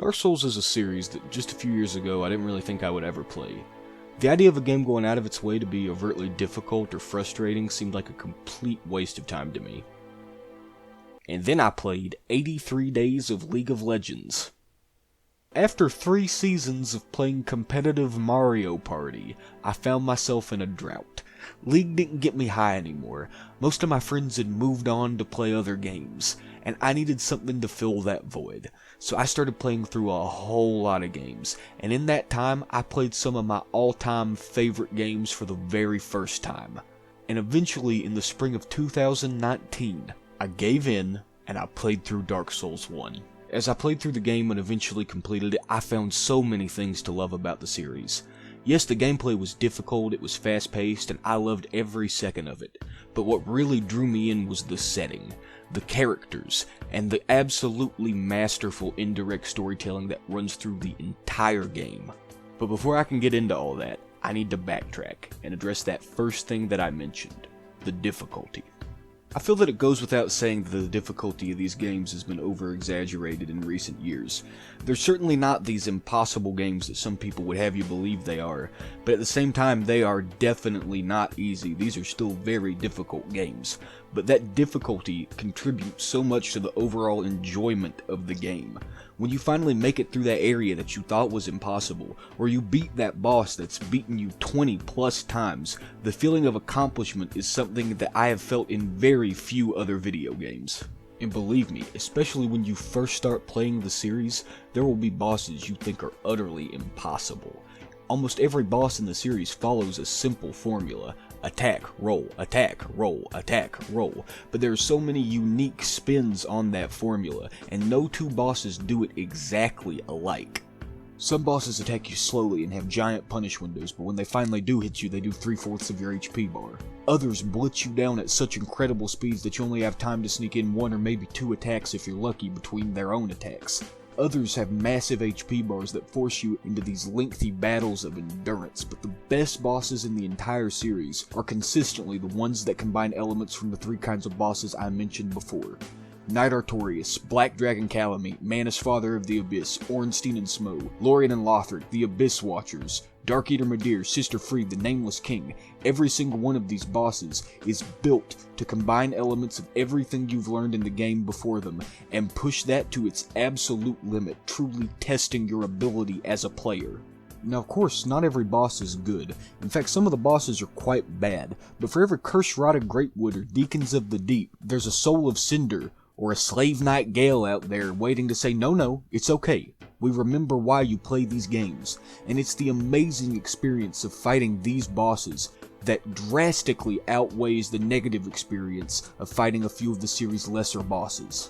Dark Souls is a series that just a few years ago I didn't really think I would ever play. The idea of a game going out of its way to be overtly difficult or frustrating seemed like a complete waste of time to me. And then I played 83 Days of League of Legends. After 3 seasons of playing competitive Mario Party, I found myself in a drought. League didn't get me high anymore. Most of my friends had moved on to play other games, and I needed something to fill that void. So I started playing through a whole lot of games, and in that time I played some of my all-time favorite games for the very first time. And eventually, in the spring of 2019, I gave in and I played through Dark Souls 1. As I played through the game and eventually completed it, I found so many things to love about the series. Yes, the gameplay was difficult, it was fast-paced, and I loved every second of it. But what really drew me in was the setting, the characters, and the absolutely masterful indirect storytelling that runs through the entire game. But before I can get into all that, I need to backtrack and address that first thing that I mentioned, the difficulty. I feel that it goes without saying that the difficulty of these games has been over-exaggerated in recent years. They're certainly not these impossible games that some people would have you believe they are, but at the same time they are definitely not easy. These are still very difficult games, but that difficulty contributes so much to the overall enjoyment of the game. When you finally make it through that area that you thought was impossible, or you beat that boss that's beaten you 20 plus times, the feeling of accomplishment is something that I have felt in very few other video games. And believe me, especially when you first start playing the series, there will be bosses you think are utterly impossible. Almost every boss in the series follows a simple formula: attack, roll, attack, roll, attack, roll. But there are so many unique spins on that formula, and no two bosses do it exactly alike. Some bosses attack you slowly and have giant punish windows, but when they finally do hit you, they do 3/4 of your HP bar. Others blitz you down at such incredible speeds that you only have time to sneak in 1 or maybe 2 attacks if you're lucky between their own attacks. Others have massive HP bars that force you into these lengthy battles of endurance, but the best bosses in the entire series are consistently the ones that combine elements from the 3 kinds of bosses I mentioned before. Knight Artorias, Black Dragon Calamite, Manus Father of the Abyss, Ornstein and Smough, Lorien and Lothric, the Abyss Watchers, Dark Eater Midir, Sister Fried, the Nameless King. Every single one of these bosses is built to combine elements of everything you've learned in the game before them, and push that to its absolute limit, truly testing your ability as a player. Now of course, not every boss is good. In fact, some of the bosses are quite bad, but for every curse-rotted Greatwood or Deacons of the Deep, there's a Soul of Cinder, or a Slave Knight Gale out there waiting to say, no, it's okay. We remember why you play these games, and it's the amazing experience of fighting these bosses that drastically outweighs the negative experience of fighting a few of the series' lesser bosses.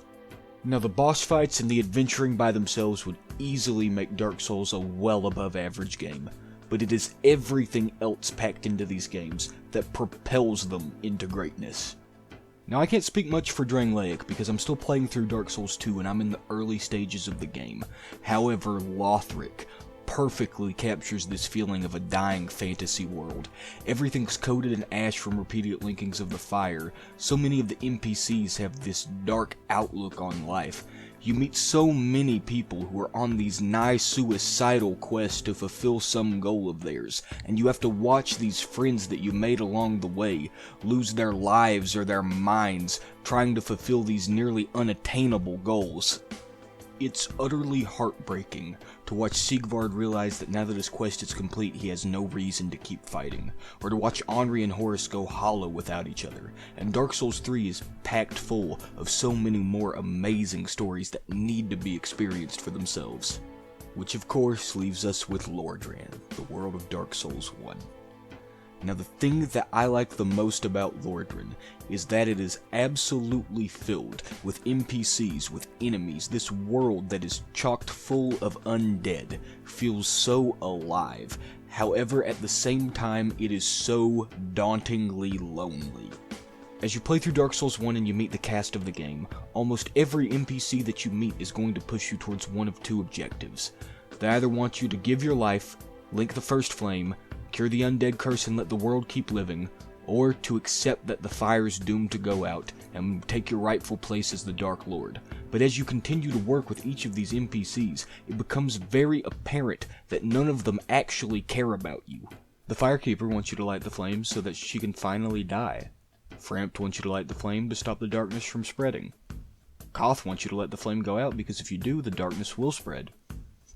Now the boss fights and the adventuring by themselves would easily make Dark Souls a well above average game, but it is everything else packed into these games that propels them into greatness. Now I can't speak much for Drangleic because I'm still playing through Dark Souls 2 and I'm in the early stages of the game. However, Lothric perfectly captures this feeling of a dying fantasy world. Everything's coated in ash from repeated linkings of the fire. So many of the NPCs have this dark outlook on life. You meet so many people who are on these nigh suicidal quests to fulfill some goal of theirs, and you have to watch these friends that you made along the way lose their lives or their minds trying to fulfill these nearly unattainable goals. It's utterly heartbreaking to watch Siegvard realize that now that his quest is complete, he has no reason to keep fighting, or to watch Henri and Horus go hollow without each other. And Dark Souls 3 is packed full of so many more amazing stories that need to be experienced for themselves. Which of course leaves us with Lordran, the world of Dark Souls 1. Now the thing that I like the most about Lordran is that it is absolutely filled with NPCs, with enemies. This world that is chocked full of undead feels so alive. However, at the same time, it is so dauntingly lonely. As you play through Dark Souls 1 and you meet the cast of the game, almost every NPC that you meet is going to push you towards one of 2 objectives. They either want you to give your life, link the first flame, cure the undead curse and let the world keep living, or to accept that the fire is doomed to go out and take your rightful place as the Dark Lord. But as you continue to work with each of these NPCs, it becomes very apparent that none of them actually care about you. The Firekeeper wants you to light the flame so that she can finally die. Frampt wants you to light the flame to stop the darkness from spreading. Koth wants you to let the flame go out because if you do, the darkness will spread.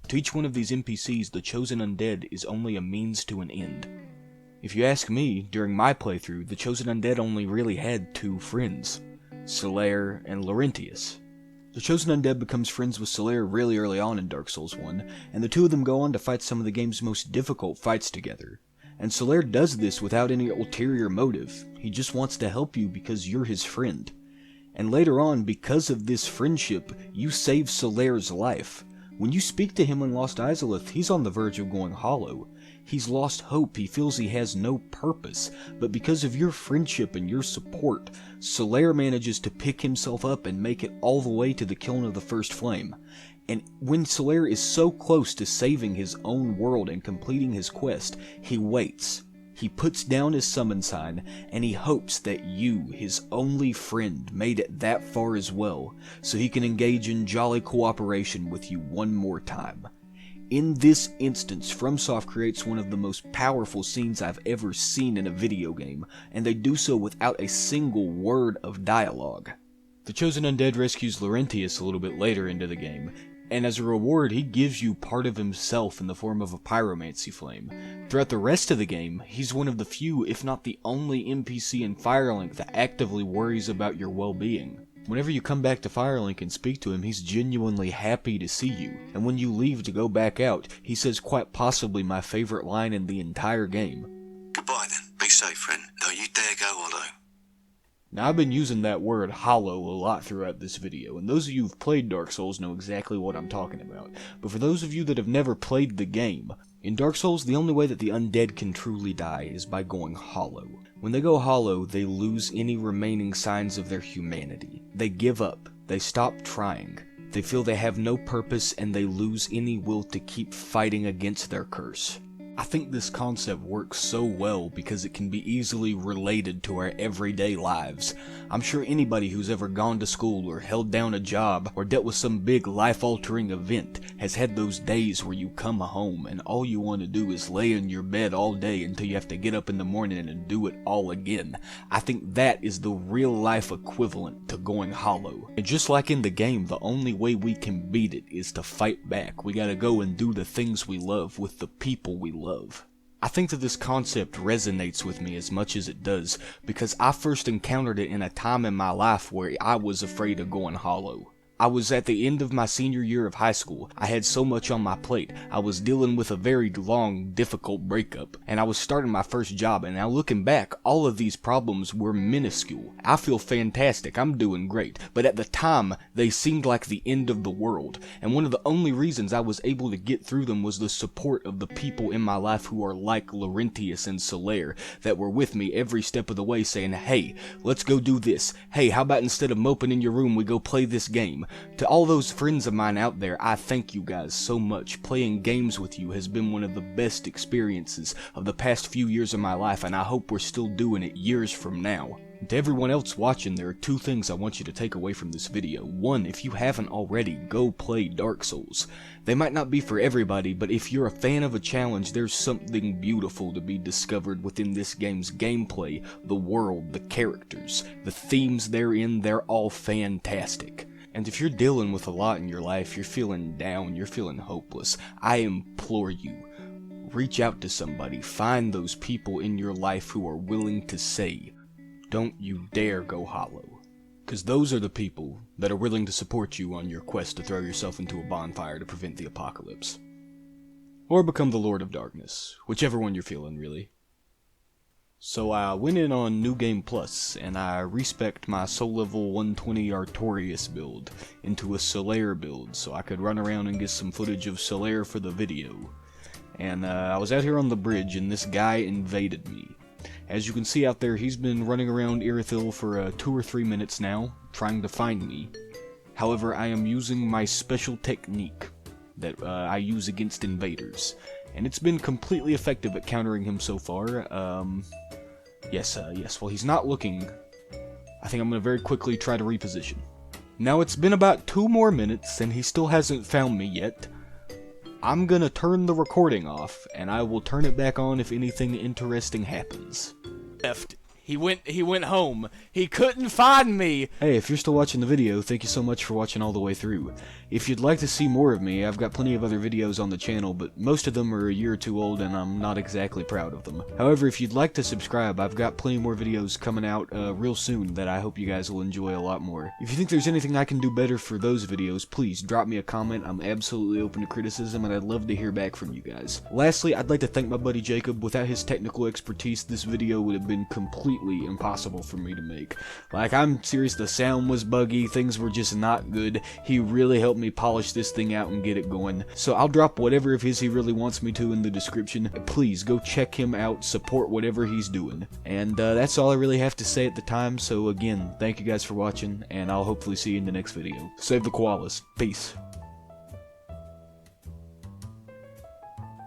To each one of these NPCs, the chosen undead is only a means to an end. If you ask me, during my playthrough, the chosen undead only really had two friends, Solaire and Laurentius. The chosen undead becomes friends with Solaire really early on in Dark Souls 1, and the two of them go on to fight some of the game's most difficult fights together. And Solaire does this without any ulterior motive. He just wants to help you because you're his friend. And later on, because of this friendship, you save Solaire's life. When you speak to him in Lost Izalith, he's on the verge of going hollow. He's lost hope, he feels he has no purpose, but because of your friendship and your support, Solaire manages to pick himself up and make it all the way to the kiln of the first flame. And when Solaire is so close to saving his own world and completing his quest, he waits. He puts down his summon sign, and he hopes that you, his only friend, made it that far as well, so he can engage in jolly cooperation with you one more time. In this instance, FromSoft creates one of the most powerful scenes I've ever seen in a video game, and they do so without a single word of dialogue. The Chosen Undead rescues Laurentius a little bit later into the game, and as a reward he gives you part of himself in the form of a pyromancy flame. Throughout the rest of the game, he's one of the few, if not the only NPC in Firelink that actively worries about your well-being. Whenever you come back to Firelink and speak to him, he's genuinely happy to see you, and when you leave to go back out, he says quite possibly my favorite line in the entire game. Goodbye then, be safe friend, don't you dare go hollow. Now I've been using that word hollow a lot throughout this video, and those of you who've played Dark Souls know exactly what I'm talking about, but for those of you that have never played the game, in Dark Souls the only way that the undead can truly die is by going hollow. When they go hollow, they lose any remaining signs of their humanity. They give up. They stop trying. They feel they have no purpose and they lose any will to keep fighting against their curse. I think this concept works so well because it can be easily related to our everyday lives. I'm sure anybody who's ever gone to school or held down a job or dealt with some big life-altering event has had those days where you come home and all you want to do is lay in your bed all day until you have to get up in the morning and do it all again. I think that is the real-life equivalent to going hollow. And just like in the game, the only way we can beat it is to fight back. We gotta go and do the things we love with the people we love. I think that this concept resonates with me as much as it does because I first encountered it in a time in my life where I was afraid of going hollow. I was at the end of my senior year of high school. I had so much on my plate. I was dealing with a very long, difficult breakup, and I was starting my first job, and now looking back, all of these problems were minuscule. I feel fantastic, I'm doing great, but at the time, they seemed like the end of the world, and one of the only reasons I was able to get through them was the support of the people in my life who are like Laurentius and Solaire, that were with me every step of the way saying, hey, let's go do this. Hey, how about instead of moping in your room, we go play this game? To all those friends of mine out there, I thank you guys so much. Playing games with you has been one of the best experiences of the past few years of my life, and I hope we're still doing it years from now. And to everyone else watching, there are two things I want you to take away from this video. One, if you haven't already, go play Dark Souls. They might not be for everybody, but if you're a fan of a challenge, there's something beautiful to be discovered within this game's gameplay, the world, the characters, the themes therein, they're all fantastic. And if you're dealing with a lot in your life, you're feeling down, you're feeling hopeless, I implore you, reach out to somebody, find those people in your life who are willing to say, don't you dare go hollow. Because those are the people that are willing to support you on your quest to throw yourself into a bonfire to prevent the apocalypse. Or become the Lord of Darkness, whichever one you're feeling, really. So I went in on New Game Plus, and I respec'd my soul level 120 Artorias build into a Solaire build, so I could run around and get some footage of Solaire for the video. And I was out here on the bridge, and this guy invaded me. As you can see out there, he's been running around Irithyll for 2 or 3 minutes now, trying to find me. However, I am using my special technique that I use against invaders, and it's been completely effective at countering him so far. Yes, while he's not looking, I think I'm gonna very quickly try to reposition. Now it's been about 2 more minutes and he still hasn't found me yet. I'm gonna turn the recording off, and I will turn it back on if anything interesting happens. Left. He went home. He couldn't find me. Hey, if you're still watching the video, thank you so much for watching all the way through. If you'd like to see more of me, I've got plenty of other videos on the channel, but most of them are a year or 2 old and I'm not exactly proud of them. However, if you'd like to subscribe, I've got plenty more videos coming out real soon that I hope you guys will enjoy a lot more. If you think there's anything I can do better for those videos, please drop me a comment. I'm absolutely open to criticism and I'd love to hear back from you guys. Lastly, I'd like to thank my buddy Jacob. Without his technical expertise, this video would have been completely impossible for me to make. Like, I'm serious, the sound was buggy, things were just not good. He really helped me polish this thing out and get it going. So I'll drop whatever of his he really wants me to in the description. Please go check him out, support whatever he's doing. And that's all I really have to say at the time. So again, thank you guys for watching, and I'll hopefully see you in the next video. Save the koalas. Peace.